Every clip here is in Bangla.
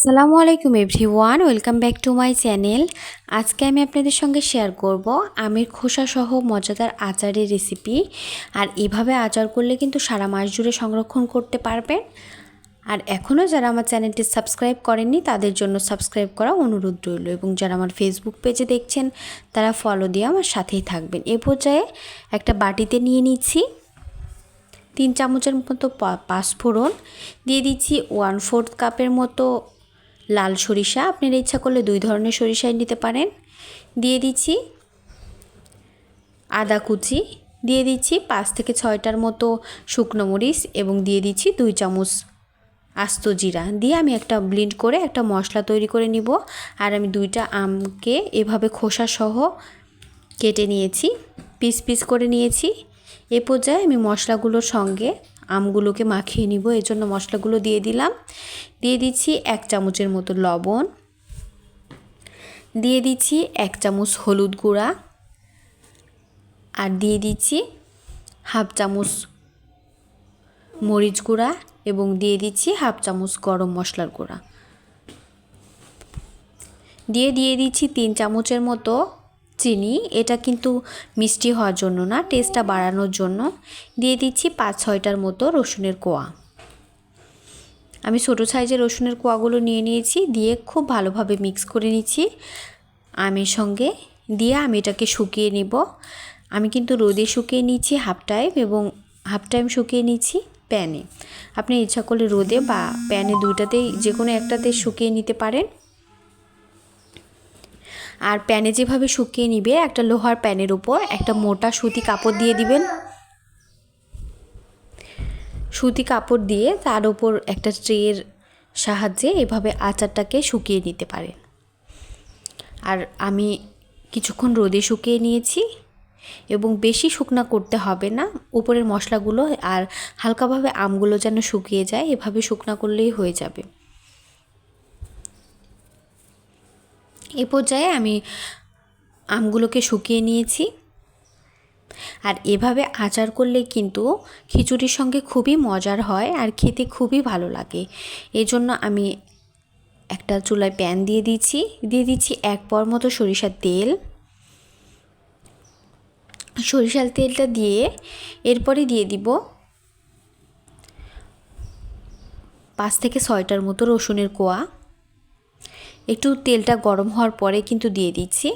আসসালামু আলাইকুম everyone, welcome back to my channel. আজকে আমি আপনাদের সঙ্গে শেয়ার করব আমের খোসা সহ মজাদার আচারের রেসিপি। আর এভাবে আচার করলে কিন্তু সারা মাস জুড়ে সংরক্ষণ করতে পারবেন। আর এখনও যারা আমার চ্যানেলটি সাবস্ক্রাইব করেননি তাদের জন্য সাবস্ক্রাইব করা অনুরোধ রইল, এবং যারা আমার ফেসবুক পেজে দেখছেন তারা ফলো দিয়ে আমার সাথেই থাকবেন। এ পর্যায়ে একটা বাটিতে নিয়ে নিচ্ছি 3 চামচের মতো পাঁচফোড়ন, দিয়ে দিচ্ছি 1/4 কাপের মতো লাল সরিষা, আপনারা ইচ্ছা করলে 2 ধরনের সরিষাই নিতে পারেন। দিয়ে দিচ্ছি আদা কুচি, দিয়ে দিচ্ছি 5 থেকে 6টার মতো শুকনো মরিচ, এবং দিয়ে দিচ্ছি 2 চামচ আস্ত জিরা। দিয়ে আমি একটা ব্লেন্ড করে একটা মশলা তৈরি করে নিব। আর আমি 2টা আমকে এভাবে খোসা সহ কেটে নিয়েছি, পিস পিস করে নিয়েছি। এ পর্যায়ে আমি মশলাগুলোর সঙ্গে আমগুলোকে মাখিয়ে নিব, এর জন্য মশলাগুলো দিয়ে দিলাম। দিয়ে দিচ্ছি 1 চামচের মতো লবণ, দিয়ে দিচ্ছি 1 চামচ হলুদ গুঁড়া, আর দিয়ে দিচ্ছি 1/2 চামচ মরিচ গুঁড়া, এবং দিয়ে দিচ্ছি 1/2 চামচ গরম মশলার গুঁড়া। দিয়ে দিচ্ছি 3 চামচের মতো চিনি, এটা কিন্তু মিষ্টি হওয়ার জন্য না, টেস্টটা বাড়ানোর জন্য। দিয়ে দিচ্ছি 5-6টার মতো রসুনের কোয়া। আমি ছোটো সাইজের রসুনের কোয়াগুলো নিয়ে নিয়েছি, দিয়ে খুব ভালোভাবে মিক্স করে নিচ্ছি আমের সঙ্গে। দিয়ে আমি এটাকে শুকিয়ে নিব। আমি কিন্তু রোদে শুকিয়ে নিচ্ছি হাফ টাইম, এবং হাফ টাইম শুকিয়ে নিচ্ছি প্যানে। আপনি ইচ্ছা করলে রোদে বা প্যানে দুইটাতেই যে কোনো একটাতে শুকিয়ে নিতে পারেন। আর প্যানে যেভাবে শুকিয়ে নিবে, একটা লোহার প্যানের উপর একটা মোটা সুতি কাপড় দিয়ে দিবেন। সুতি কাপড় দিয়ে তার উপর একটা ট্রের সাহায্যে এভাবে আচারটাকে শুকিয়ে নিতে পারেন। আর আমি কিছুক্ষণ রোদে শুকিয়ে নিয়েছি, এবং বেশি শুকনা করতে হবে না, উপরের মশলাগুলো আর হালকাভাবে আমগুলো যেন শুকিয়ে যায়, এভাবে শুকনা করলেই হয়ে যাবে। এ পর্যায়ে আমি আমগুলোকে শুকিয়ে নিয়েছি। আর এভাবে আচার করলে কিন্তু খিচুড়ির সঙ্গে খুবই মজার হয় আর খেতে খুবই ভালো লাগে। এই জন্য আমি একটা চুলায় প্যান দিয়ে দিচ্ছি 1 পোয়া মতো সরিষার তেল। সরিষার তেলটা দিয়ে এরপরে দিয়ে দিব 5 থেকে 6টার মতো রসুনের কোয়া। একটু তেলটা গরম হওয়ার পরে কিন্তু দিয়ে দিচ্ছি।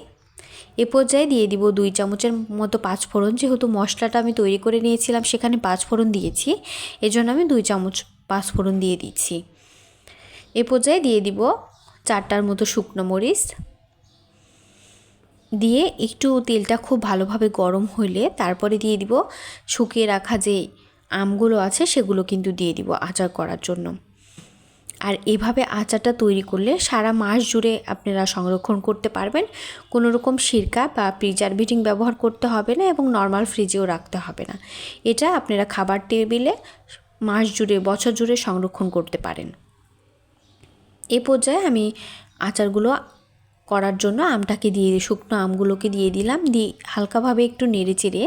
এ পর্যায়ে দিয়ে দিব 2 চামচের মতো পাঁচফোড়ন। যেহেতু মশলাটা আমি তৈরি করে নিয়েছিলাম সেখানে পাঁচফোড়ন দিয়েছি, এজন্য আমি 2 চামচ পাঁচফোড়ন দিয়ে দিচ্ছি। এ পর্যায়ে দিয়ে দিব 4টার মতো শুকনো মরিচ। দিয়ে একটু তেলটা খুব ভালোভাবে গরম হলে তারপরে দিয়ে দিব শুকিয়ে রাখা যে আমগুলো আছে সেগুলো কিন্তু দিয়ে দিব আচার করার জন্য। আর এভাবে আচারটা তৈরি করলে সারা মাস জুড়ে আপনারা সংরক্ষণ করতে পারবেন। কোনো রকম সিরকা বা প্রিজারভেটিভ ব্যবহার করতে হবে না, এবং নর্মাল ফ্রিজেও রাখতে হবে না। এটা আপনারা খাবার টেবিলে মাস জুড়ে বছর জুড়ে সংরক্ষণ করতে পারেন। এ পর্যায়ে আমি আচারগুলো করার জন্য আমটাকে শুকনো আমগুলোকে দিয়ে দিলাম। দিয়ে হালকাভাবে একটু নেড়ে চেড়ে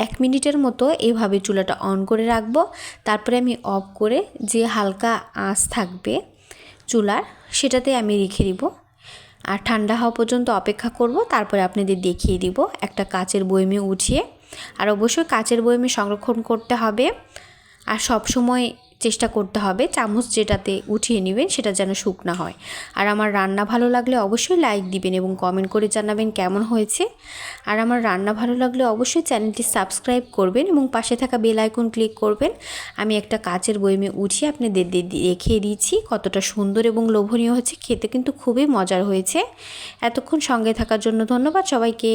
1 মিনিটের মতো এভাবে চুলাটা অন করে রাখবো। তারপরে আমি অফ করে যে হালকা আঁচ থাকবে চুলার সেটাতে আমি রেখে দিব, আর ঠান্ডা হওয়া পর্যন্ত অপেক্ষা করব। তারপরে আপনাদের দেখিয়ে দিব একটা কাচের বয়মে উঠিয়ে। আর অবশ্যই কাচের বয়মে সংরক্ষণ করতে হবে। আর সব সময় চেষ্টা করতে হবে চামচ যেটাতে উঠিয়ে নেবেন সেটা যেন শুকনা হয়। আর আমার রান্না ভালো লাগলে অবশ্যই লাইক দিবেন এবং কমেন্ট করে জানাবেন কেমন হয়েছে। আর আমার রান্না ভালো লাগলে অবশ্যই চ্যানেলটি সাবস্ক্রাইব করবেন এবং পাশে থাকা বেল আইকন ক্লিক করবেন। আমি একটা কাচের বয়মে উঠিয়ে আপনাদের দেখিয়ে দিচ্ছি কতটা সুন্দর এবং লোভনীয় হয়েছে। খেতে কিন্তু খুবই মজার হয়েছে। এতক্ষণ সঙ্গে থাকার জন্য ধন্যবাদ সবাইকে।